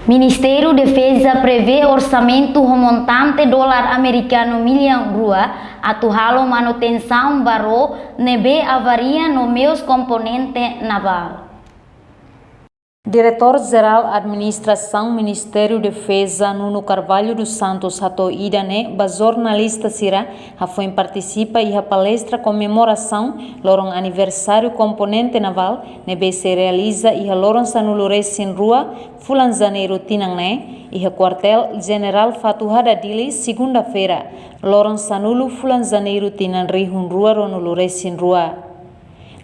Ministério da Defesa prevê orçamento montante dólar americano milhão rua atual manutenção barro nebe avaria no meus componente naval. Diretor-Geral Administração Ministério da Defesa Nuno Carvalho dos Santos Hato Idane, ba jornalista Sira, foi participa e a palestra comemoração lorong aniversário componente naval nebe se realiza e a lorong sanulures em rua Fulan Janeiro Tinangne e a quartel General Fatuhada Dili segunda-feira lorong sanulu Fulan Janeiro Tinanri rua ronulures em rua.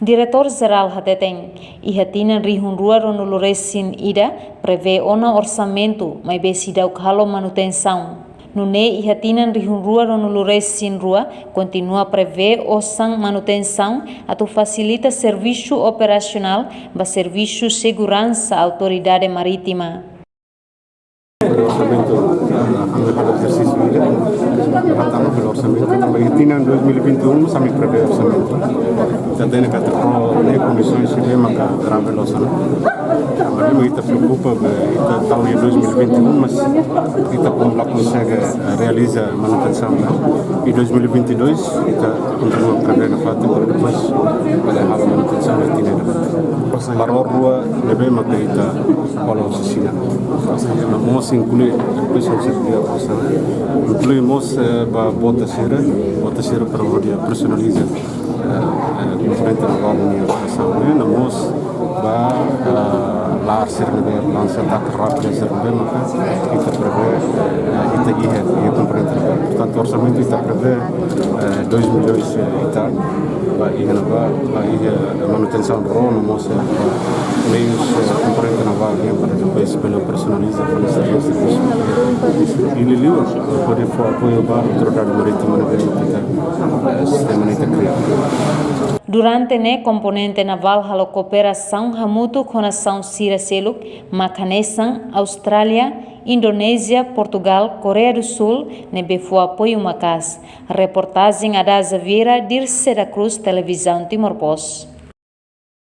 Diretor-Geral Hateteng e Hatinan Rihun Rua Ronuluresin Ida prevê ona orçamento, mas besidau halo manutenção. Nune e Hatinan Rihun Rua Ronuluresin Rua continua prevê osang manutenção atu facilita serviço operacional ba serviço segurança autoridade marítima. Orçamento para o exercício tratamos pelo orçamento Argentina em 2021 sampai prevê orçamento kita tem que ter comissões de tema que grave orçamento mas kita preocupa kita tahun 2021 mas kita pun consegue realizar manutenção em 2022 kita continua prevê na fata para depois pada hal manutenção yang tidak para rua lebih maka kita kalau sesina namos inclui depois eu seria incluímos bota sera para dia personaliza diferente naval União Nacional namos lá ser lançar ataque rápido ser maka kita prevê kita ia compreender portanto orçamento kita prevê 2 milhões kita ia manutenção do rolo namos meios compreender naval yang para depois pelo personaliza para serviço ele liu pode apoio para autoridade marítima na kita sistema nita criado. Durante ne componente naval halo cooperação hamutu com nação Sira Seluk, Macanesang, Austrália, Indonésia, Portugal, Coreia do Sul, nebe fu apoio macas. Reportagem Ada Zavira, Dirce da Cruz, Televisão Timor Post.